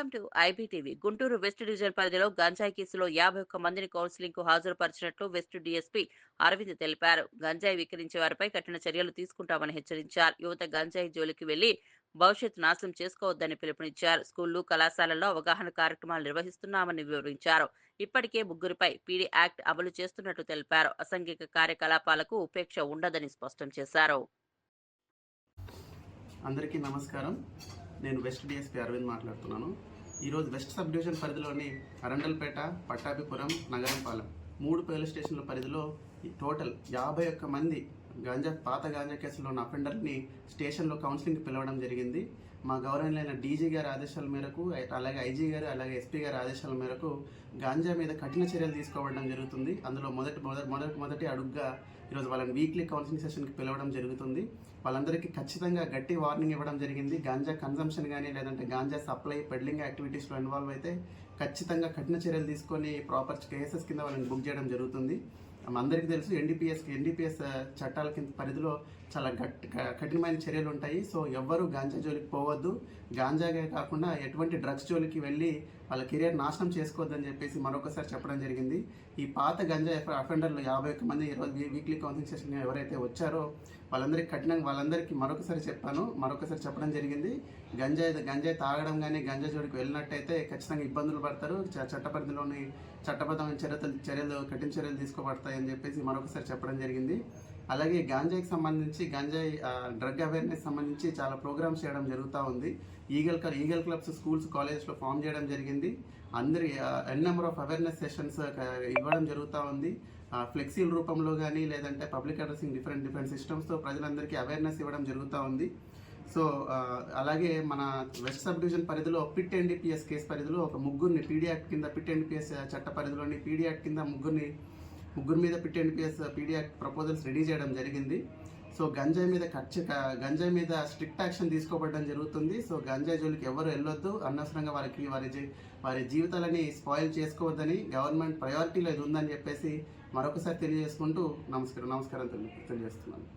Welcome to IBTV. Guntur west division పరిధిలో గంజాయి కేసులో 51 మందిని కౌన్సిలింగ్ కు హాజరుపరిచినట్లు వెస్ట్ డీఎస్పీ అరవింద్ తెలిపారు. గంజాయి విక్రయించే వారిపై కఠిన చర్యలు తీసుకుంటామని హెచ్చరించారు. యువత గంజాయి జోలికి వెళ్లి భవిష్యత్తు నాశనం చేసుకోవద్దని పిలుపునిచ్చారు. స్కూళ్లు, కళాశాలల్లో అవగాహన కార్యక్రమాలు నిర్వహిస్తున్నామని వివరించారు. ఇప్పటికే ముగ్గురిపై పీడీ యాక్ట్ అమలు చేస్తున్నట్లు తెలిపారు. అసాంఘిక కార్యకలాపాలకు ఉపేక్ష ఉండదని స్పష్టం చేశారు. అందరికీ నమస్కారం. నేను వెస్ట్ డిఎస్పీ అరవింద్ మాట్లాడుతున్నాను. ఈరోజు వెస్ట్ సబ్ డివిజన్ పరిధిలోని అరండల్పేట, పట్టాభిపురం, నగరంపాలెం 3 పోలీస్ స్టేషన్ల పరిధిలో టోటల్ 51 మంది పాత గాంజా కేసులో ఉన్న అఫెండర్ని స్టేషన్లో కౌన్సిలింగ్కి పిలవడం జరిగింది. మా గౌరవనీయులైన డీజీ గారి ఆదేశాల మేరకు, అలాగే ఐజీ గారు, అలాగే ఎస్పీ గారి ఆదేశాల మేరకు గాంజా మీద కఠిన చర్యలు తీసుకోవడం జరుగుతుంది. అందులో మొదటి అడుగుగా ఈరోజు వాళ్ళని వీక్లీ కౌన్సిలింగ్ సెషన్కి పిలవడం జరుగుతుంది. వాళ్ళందరికీ ఖచ్చితంగా గట్టి వార్నింగ్ ఇవ్వడం జరిగింది. గాంజా కన్జంప్షన్ కానీ లేదంటే గాంజా సప్లై, పెడ్లింగ్ యాక్టివిటీస్లో ఇన్వాల్వ్ అయితే ఖచ్చితంగా కఠిన చర్యలు తీసుకొని ప్రాపర్ కేసెస్ కింద వాళ్ళని బుక్ చేయడం జరుగుతుంది. అందరికీ తెలుసు ఎన్డీపీఎస్ చట్టాల కింద పరిధిలో చాలా కఠినమైన చర్యలు ఉంటాయి. సో ఎవ్వరూ గాంజా జోలికి పోవద్దు. గాంజాగే కాకుండా ఎటువంటి డ్రగ్స్ జోలికి వెళ్ళి వాళ్ళ కెరియర్ నాశనం చేసుకోవద్దని చెప్పేసి మరొకసారి చెప్పడం జరిగింది. ఈ పాత గంజా అఫెండర్లు 51 మంది ఈరోజు వీక్లీ కౌన్సిలింగ్ సెషన్ ఎవరైతే వచ్చారో వాళ్ళందరికీ మరొకసారి చెప్పడం జరిగింది. గంజాయి తాగడం కానీ గంజా జోలికి వెళ్ళినట్టయితే ఖచ్చితంగా ఇబ్బందులు పడతారు. చట్టబద్ధమైన కఠిన చర్యలు తీసుకోబడతాయని చెప్పేసి మరొకసారి చెప్పడం జరిగింది. అలాగే గాంజాయికి సంబంధించి డ్రగ్ అవేర్నెస్ సంబంధించి చాలా ప్రోగ్రామ్స్ చేయడం జరుగుతూ ఉంది. ఈగల్ క్లబ్స్ స్కూల్స్, కాలేజెస్లో ఫామ్ చేయడం జరిగింది. అందరి నెంబర్ ఆఫ్ అవేర్నెస్ సెషన్స్ ఇవ్వడం జరుగుతూ ఉంది. ఫ్లెక్సీల రూపంలో కానీ లేదంటే పబ్లిక్ అడ్రసింగ్ డిఫరెంట్ సిస్టమ్స్తో ప్రజలందరికీ అవేర్నెస్ ఇవ్వడం జరుగుతూ ఉంది. సో అలాగే మన వెస్ట్ సబ్ డివిజన్ పరిధిలో పిట్ ఎన్డీపీఎస్ కేసు పరిధిలో ఒక ముగ్గురిని పీడీ యాక్ట్ కింద పిట్ ఎన్డీపీఎస్ చట్ట పరిధిలోని పీడీ యాక్ట్ కింద ముగ్గురు మీద PIT NDPS PD act proposals ready చేయడం జరిగింది. సో గంజాయి మీద స్ట్రిక్ట్ యాక్షన్ తీసుకోబడడం జరుగుతుంది. సో గంజాయి జోలికి ఎవరు వెళ్ళొద్దు, అనవసరంగా వారి జీవితాలని స్పాయిల్ చేసుకోవద్దని గవర్నమెంట్ ప్రయారిటీలో ఇది ఉందని చెప్పేసి మరొకసారి తెలియజేసుకుంటూ నమస్కారం తెలియజేస్తున్నాను.